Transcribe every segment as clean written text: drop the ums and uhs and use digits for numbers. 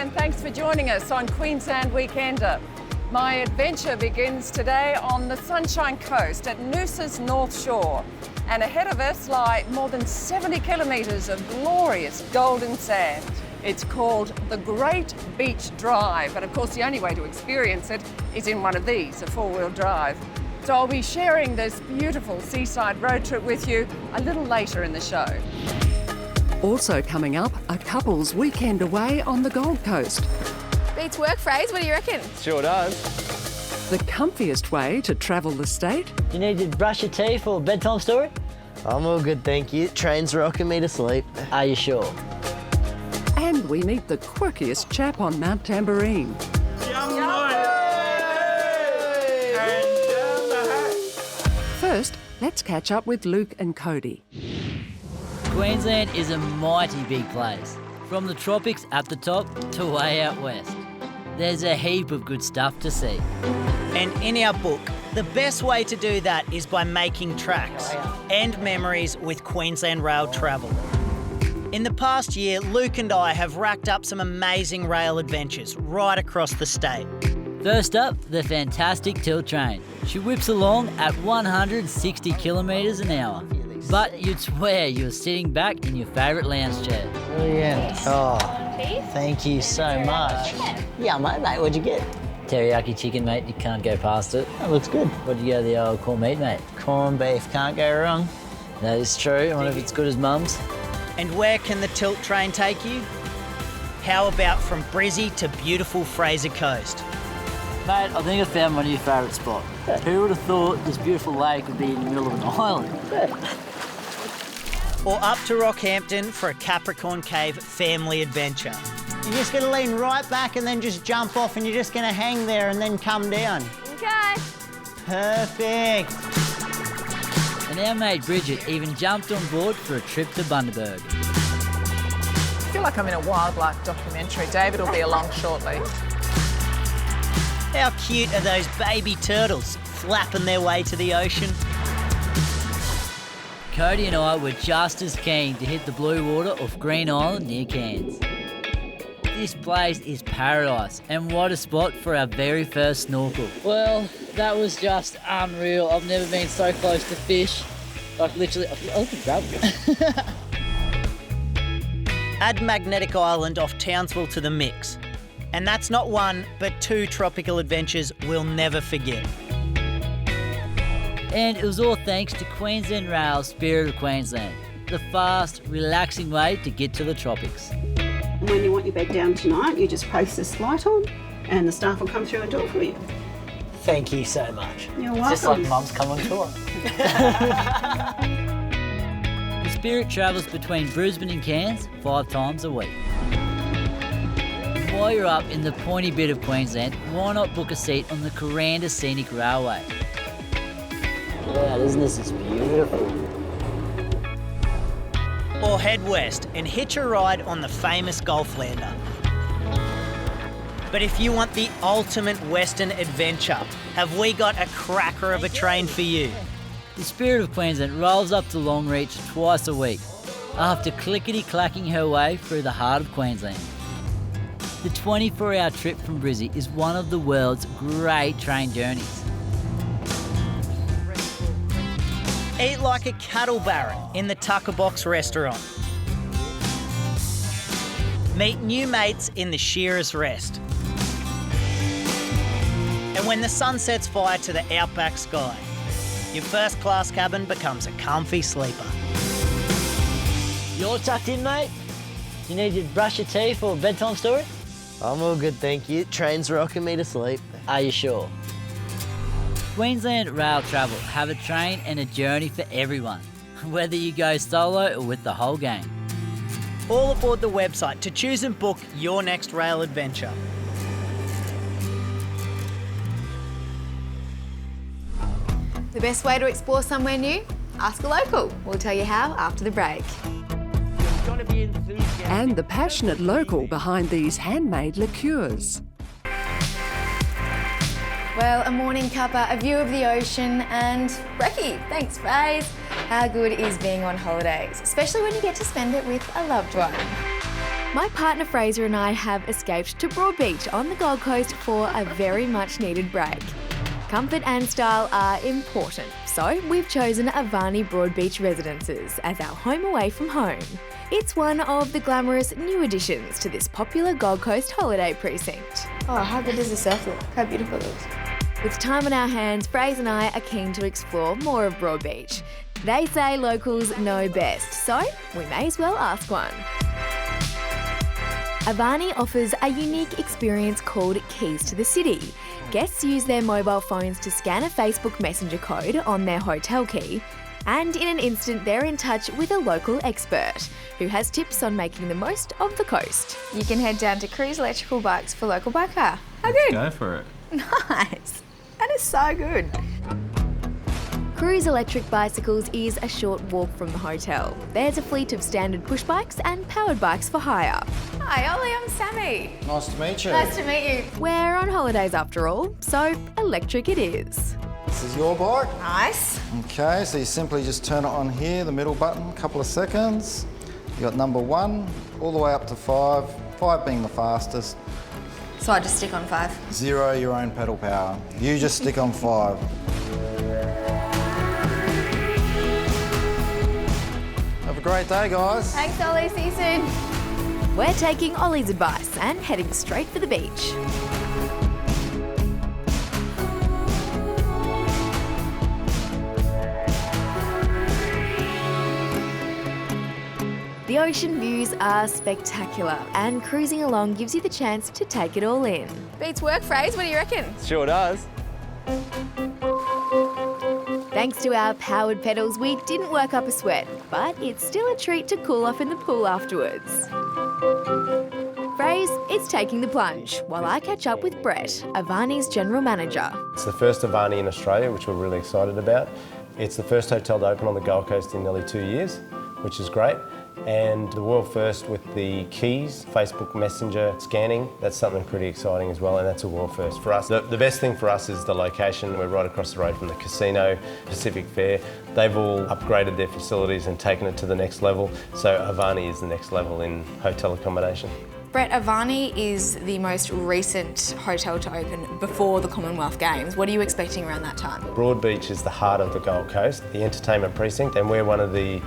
and thanks for joining us on Queensland Weekender. My adventure begins today on the Sunshine Coast at Noosa's North Shore. And ahead of us lie more than 70 kilometres of glorious golden sand. It's called the Great Beach Drive, and of course the only way to experience it is in one of these, a four-wheel drive. So I'll be sharing this beautiful seaside road trip with you a little later in the show. Also coming up, a couple's weekend away on the Gold Coast. Beats work, Fraser. What do you reckon? Sure does. The comfiest way to travel the state. Do you need to brush your teeth or bedtime story? I'm all good, thank you. Train's rocking me to sleep. Are you sure? And we meet the quirkiest chap on Mount Tambourine. First, let's catch up with Luke and Cody. Queensland is a mighty big place. From the tropics at the top to way out west. There's a heap of good stuff to see. And in our book, the best way to do that is by making tracks and memories with Queensland Rail travel. In the past year, Luke and I have racked up some amazing rail adventures right across the state. First up, the fantastic tilt train. She whips along at 160 kilometres an hour. But you'd swear you're sitting back in your favourite lounge chair. Brilliant. Oh, thank you so much. Yeah, mate, what'd you get? Teriyaki chicken, mate, you can't go past it. That looks good. What'd you go the old corned meat, mate? Corned beef, can't go wrong. That is true. I wonder if it's good as mum's. And where can the tilt train take you? How about from Brizzy to beautiful Fraser Coast? Mate, I think I found my new favourite spot. Who would have thought this beautiful lake would be in the middle of an island? Or up to Rockhampton for a Capricorn Cave family adventure. You're just going to lean right back and then just jump off, and you're just going to hang there and then come down. Okay. Perfect. And our mate Bridget even jumped on board for a trip to Bundaberg. I feel like I'm in a wildlife documentary. David will be along shortly. How cute are those baby turtles flapping their way to the ocean? Cody and I were just as keen to hit the blue water of Green Island near Cairns. This place is paradise, and what a spot for our very first snorkel. Well, that was just unreal. I've never been so close to fish. Like literally, I can grab it. Add Magnetic Island off Townsville to the mix. And that's not one, but two tropical adventures we'll never forget. And it was all thanks to Queensland Rail's Spirit of Queensland, the fast, relaxing way to get to the tropics. When you want your bed down tonight, you just place this light on and the staff will come through and do it for you. Thank you so much. You're welcome. Just like Mum's come on tour. The Spirit travels between Brisbane and Cairns 5 times a week. While you're up in the pointy bit of Queensland, why not book a seat on the Kuranda Scenic Railway? Wow, isn't this just beautiful? Or head west and hitch a ride on the famous Golflander. But if you want the ultimate Western adventure, have we got a cracker of a train for you? The Spirit of Queensland rolls up to Longreach twice a week, after clickety-clacking her way through the heart of Queensland. The 24-hour trip from Brizzy is one of the world's great train journeys. Eat like a cattle baron in the Tucker Box restaurant. Meet new mates in the Shearer's Rest. And when the sun sets fire to the outback sky, your first class cabin becomes a comfy sleeper. You're tucked in, mate? You need to brush your teeth or bedtime story? I'm all good, thank you. Train's rocking me to sleep. Are you sure? Queensland Rail Travel have a train and a journey for everyone, whether you go solo or with the whole gang. All aboard the website to choose and book your next rail adventure. The best way to explore somewhere new? Ask a local. We'll tell you how after the break. And the passionate local behind these handmade liqueurs. Well, a morning cuppa, a view of the ocean, and brekkie. Thanks, Fraser. How good is being on holidays, especially when you get to spend it with a loved one? My partner Fraser and I have escaped to Broadbeach on the Gold Coast for a very much needed break. Comfort and style are important, so we've chosen Avani Broadbeach Residences as our home away from home. It's one of the glamorous new additions to this popular Gold Coast holiday precinct. Oh, how good does the surf look? How beautiful it is. With time on our hands, Fraser and I are keen to explore more of Broadbeach. They say locals know best, so we may as well ask one. Avani offers a unique experience called Keys to the City. Guests use their mobile phones to scan a Facebook Messenger code on their hotel key, and in an instant they're in touch with a local expert who has tips on making the most of the coast. You can head down to Cruise Electrical Bikes for local bike hire. How good? Go for it. Nice. That is so good. Cruise Electric Bicycles is a short walk from the hotel. There's a fleet of standard push bikes and powered bikes for hire. Hi, Ollie, I'm Sammy. Nice to meet you. Nice to meet you. We're on holidays after all, so electric it is. This is your bike. Nice. Okay, so you simply just turn it on here, the middle button, a couple of seconds. You got number 1 all the way up to 5, 5 being the fastest. So I just stick on 5. 0, your own pedal power. You just stick on 5. Have a great day, guys. Thanks, Ollie. See you soon. We're taking Ollie's advice and heading straight for the beach. The ocean views are spectacular and cruising along gives you the chance to take it all in. Beats work, Fraser. What do you reckon? Sure does. Thanks to our powered pedals, we didn't work up a sweat, but it's still a treat to cool off in the pool afterwards. Fraser is taking the plunge, while I catch up with Brett, Avani's general manager. It's the first Avani in Australia, which we're really excited about. It's the first hotel to open on the Gold Coast in nearly 2 years, which is great. And the world first with the keys, Facebook Messenger scanning, that's something pretty exciting as well, and that's a world first for us. The best thing for us is the location. We're right across the road from the casino, Pacific Fair. They've all upgraded their facilities and taken it to the next level, so Avani is the next level in hotel accommodation. Brett, Avani is the most recent hotel to open before the Commonwealth Games. What are you expecting around that time? Broadbeach is the heart of the Gold Coast, the entertainment precinct, and we're one of the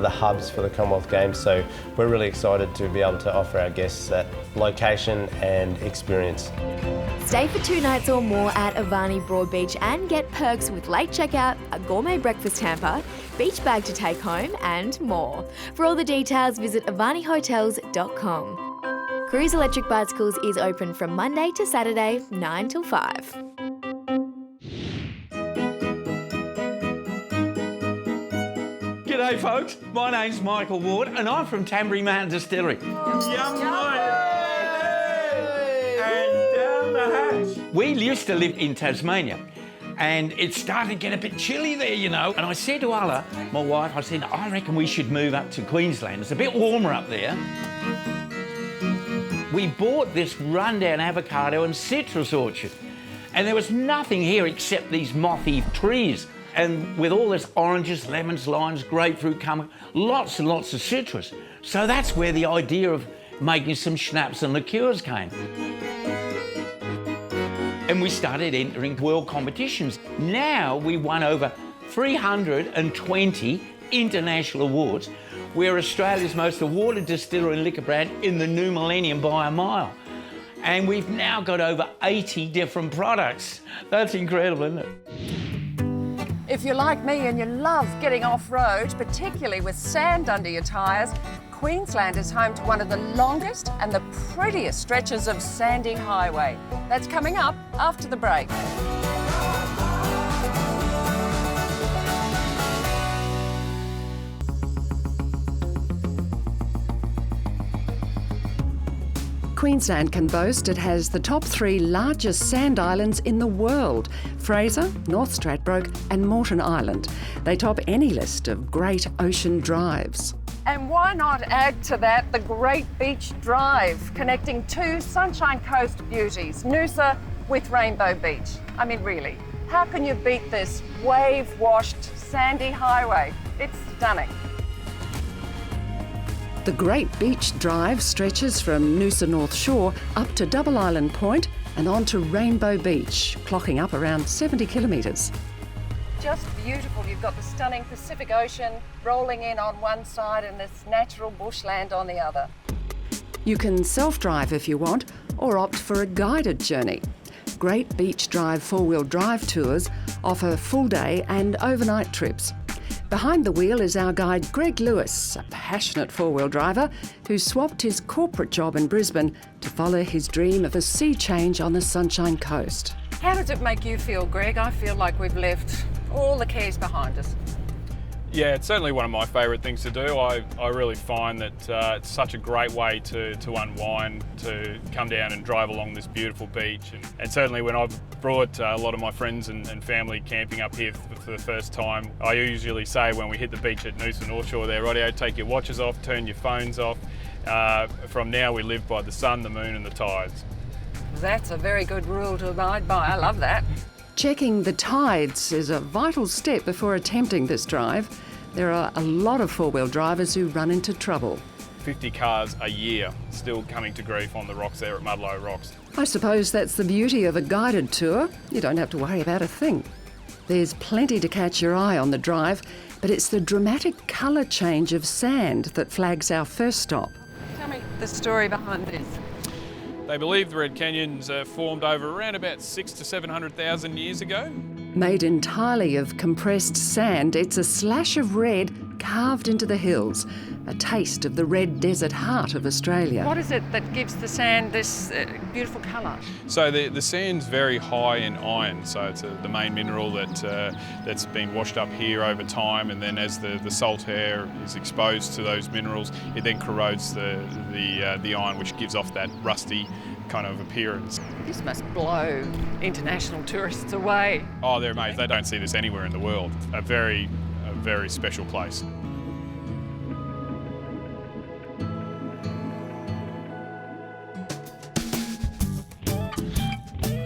hubs for the Commonwealth Games, so we're really excited to be able to offer our guests that location and experience. Stay for 2 nights or more at Avani Broadbeach and get perks with late checkout, a gourmet breakfast hamper, beach bag to take home and more. For all the details, visit avanihotels.com. Cruise Electric Bicycles is open from Monday to Saturday, 9 till 5. G'day folks, my name's Michael Ward and I'm from Tambury Mountain Distillery. Yum, and down the hatch. We used to live in Tasmania and it started to get a bit chilly there, you know. And I said to Alla, my wife, I reckon we should move up to Queensland. It's a bit warmer up there. We bought this rundown avocado and citrus orchard, and there was nothing here except these mothy trees. And with all this oranges, lemons, limes, grapefruit, lots and lots of citrus. So that's where the idea of making some schnapps and liqueurs came. And we started entering world competitions. Now we won over 320 international awards. We're Australia's most awarded distillery and liquor brand in the new millennium by a mile. And we've now got over 80 different products. That's incredible, isn't it? If you're like me and you love getting off-road, particularly with sand under your tyres, Queensland is home to one of the longest and the prettiest stretches of sandy highway. That's coming up after the break. Queensland can boast it has the top 3 largest sand islands in the world: Fraser, North Stradbroke and Moreton Island. They top any list of great ocean drives. And why not add to that the Great Beach Drive, connecting 2 Sunshine Coast beauties, Noosa with Rainbow Beach? I mean, really, how can you beat this wave-washed sandy highway? It's stunning. The Great Beach Drive stretches from Noosa North Shore up to Double Island Point and on to Rainbow Beach, clocking up around 70 kilometres. Just beautiful. You've got the stunning Pacific Ocean rolling in on one side and this natural bushland on the other. You can self-drive if you want, or opt for a guided journey. Great Beach Drive four-wheel drive tours offer full-day and overnight trips. Behind the wheel is our guide Greg Lewis, a passionate four-wheel driver who swapped his corporate job in Brisbane to follow his dream of a sea change on the Sunshine Coast. How does it make you feel, Greg? I feel like we've left all the cares behind us. Yeah, it's certainly one of my favourite things to do. I really find that it's such a great way to unwind, to come down and drive along this beautiful beach. And certainly when I've brought a lot of my friends and family camping up here for the first time, I usually say when we hit the beach at Noosa North Shore there, rightio, take your watches off, turn your phones off. From now we live by the sun, the moon and the tides. That's a very good rule to abide by. I love that. Checking the tides is a vital step before attempting this drive. There are a lot of four-wheel drivers who run into trouble. 50 cars a year still coming to grief on the rocks there at Mudlow Rocks. I suppose that's the beauty of a guided tour. You don't have to worry about a thing. There's plenty to catch your eye on the drive, but it's the dramatic colour change of sand that flags our first stop. Tell me the story behind this. They believe the Red Canyons formed over around about 600,000 to 700,000 years ago. Made entirely of compressed sand, it's a slash of red carved into the hills, a taste of the red desert heart of Australia. What is it that gives the sand this beautiful colour? So the sand's very high in iron, so it's the main mineral that's been washed up here over time, and then as the salt air is exposed to those minerals, it then corrodes the iron, which gives off that rusty kind of appearance. This must blow international tourists away. Oh, they're amazed. They don't see this anywhere in the world. A very special place.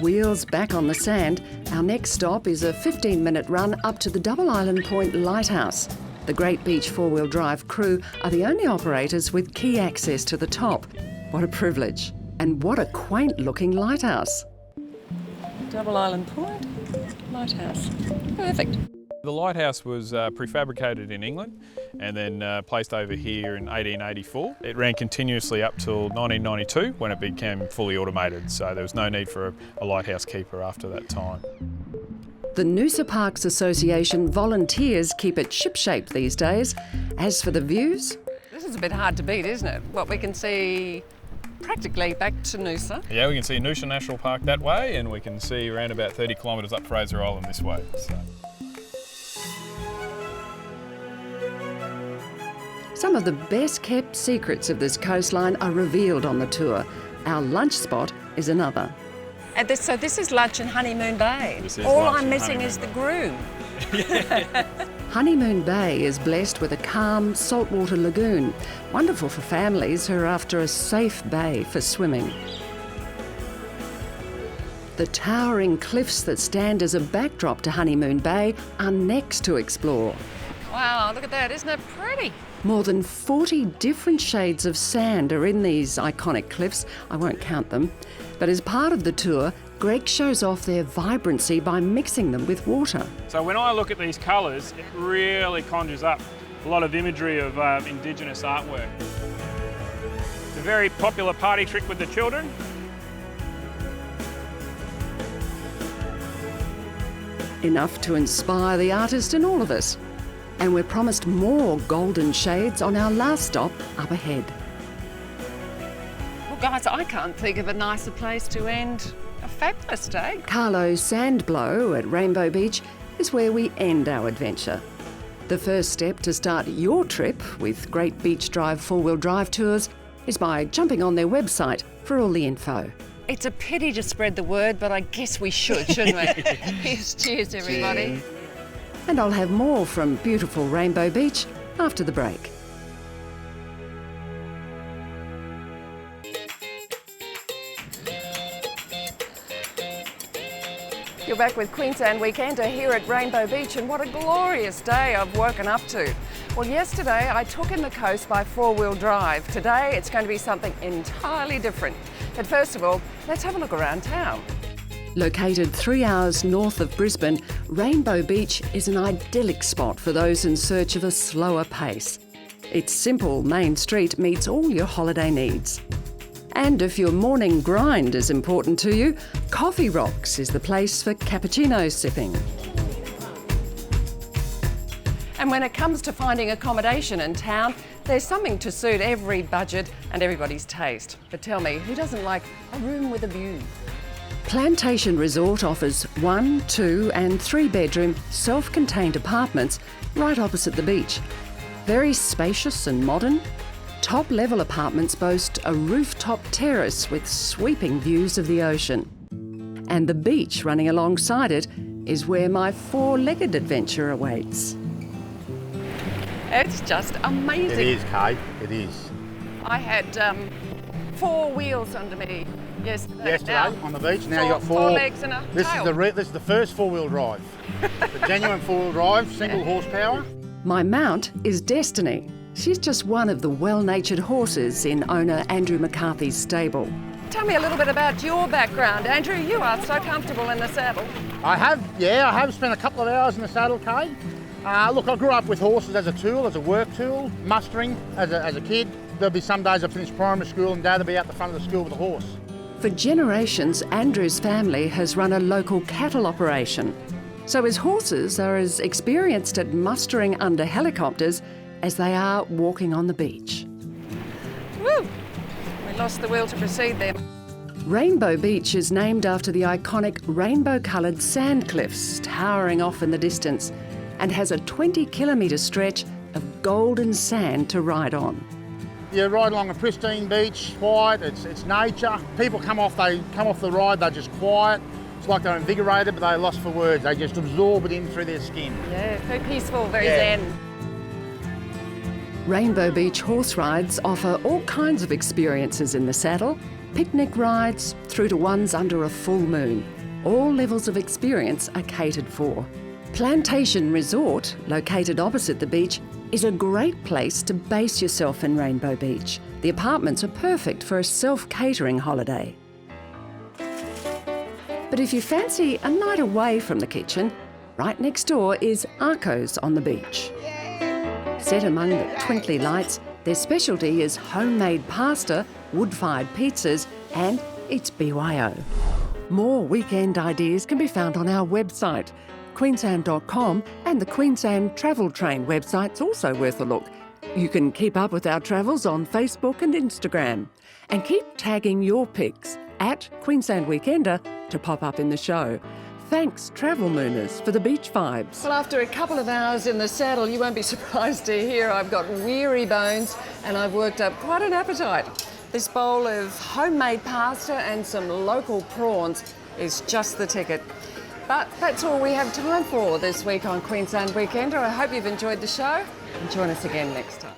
Wheels back on the sand, our next stop is a 15-minute run up to the Double Island Point Lighthouse. The Great Beach four-wheel drive crew are the only operators with key access to the top. What a privilege. And what a quaint-looking lighthouse. Double Island Point Lighthouse. Perfect. The lighthouse was prefabricated in England and then placed over here in 1884. It ran continuously up till 1992 when it became fully automated, so there was no need for a lighthouse keeper after that time. The Noosa Parks Association volunteers keep it shipshape these days. As for the views... This is a bit hard to beat, isn't it? What we can see practically back to Noosa. Yeah, we can see Noosa National Park that way, and we can see around about 30 kilometres up Fraser Island this way. So. Some of the best kept secrets of this coastline are revealed on the tour. Our lunch spot is another. And so this is lunch in Honeymoon Bay. All I'm missing is the groom. Honeymoon Bay is blessed with a calm saltwater lagoon, wonderful for families who are after a safe bay for swimming. The towering cliffs that stand as a backdrop to Honeymoon Bay are next to explore. Wow, look at that, isn't it pretty? More than 40 different shades of sand are in these iconic cliffs. I won't count them. But as part of the tour, Greg shows off their vibrancy by mixing them with water. So when I look at these colours, it really conjures up a lot of imagery of Indigenous artwork. It's a very popular party trick with the children. Enough to inspire the artist in all of us. And we're promised more golden shades on our last stop up ahead. Well, guys, I can't think of a nicer place to end a fabulous day. Carlo's Sandblow at Rainbow Beach is where we end our adventure. The first step to start your trip with Great Beach Drive four-wheel drive tours is by jumping on their website for all the info. It's a pity to spread the word, but I guess we should, shouldn't we? Cheers, everybody. Cheers. And I'll have more from beautiful Rainbow Beach after the break. You're back with Queensland Weekender here at Rainbow Beach, and what a glorious day I've woken up to. Well, yesterday I took in the coast by four-wheel drive. Today it's going to be something entirely different. But first of all, let's have a look around town. Located 3 hours north of Brisbane, Rainbow Beach is an idyllic spot for those in search of a slower pace. Its simple main street meets all your holiday needs. And if your morning grind is important to you, Coffee Rocks is the place for cappuccino sipping. And when it comes to finding accommodation in town, there's something to suit every budget and everybody's taste. But tell me, who doesn't like a room with a view? Plantation Resort offers 1, 2 and 3 bedroom self-contained apartments right opposite the beach. Very spacious and modern. Top level apartments boast a rooftop terrace with sweeping views of the ocean. And the beach running alongside it is where my four-legged adventure awaits. It's just amazing. It is, Kate, it is. I had 4 wheels under me yesterday On the beach. Now you got 4 legs and a tail. This is the first four-wheel drive. The genuine four-wheel drive, single horsepower. My mount is Destiny. She's just one of the well-natured horses in owner Andrew McCarthy's stable. Tell me a little bit about your background, Andrew. You are so comfortable in the saddle. I have spent a couple of hours in the saddle, Kate. Look, I grew up with horses as a tool, as a work tool, mustering as a kid. There'll be some days I finished primary school and Dad will be out the front of the school with a horse. For generations, Andrew's family has run a local cattle operation. So his horses are as experienced at mustering under helicopters as they are walking on the beach. Woo! We lost the will to proceed there. Rainbow Beach is named after the iconic rainbow-coloured sand cliffs towering off in the distance and has a 20-kilometre stretch of golden sand to ride on. You ride along a pristine beach, quiet, it's nature. People come off the ride, they're just quiet. It's like they're invigorated, but they're lost for words. They just absorb it in through their skin. Yeah, very peaceful, very zen. Rainbow Beach horse rides offer all kinds of experiences in the saddle, picnic rides through to ones under a full moon. All levels of experience are catered for. Plantation Resort, located opposite the beach, is a great place to base yourself in Rainbow Beach. The apartments are perfect for a self-catering holiday. But if you fancy a night away from the kitchen, right next door is Arco's on the beach. Set among the twinkly lights, their specialty is homemade pasta, wood-fired pizzas, and it's BYO. More weekend ideas can be found on our website, Queensland.com, and the Queensland Travel Train website's also worth a look. You can keep up with our travels on Facebook and Instagram. And keep tagging your pics at Queensland Weekender to pop up in the show. Thanks, Travel Mooners, for the beach vibes. Well, after a couple of hours in the saddle, you won't be surprised to hear I've got weary bones and I've worked up quite an appetite. This bowl of homemade pasta and some local prawns is just the ticket. But that's all we have time for this week on Queensland Weekender. I hope you've enjoyed the show and join us again next time.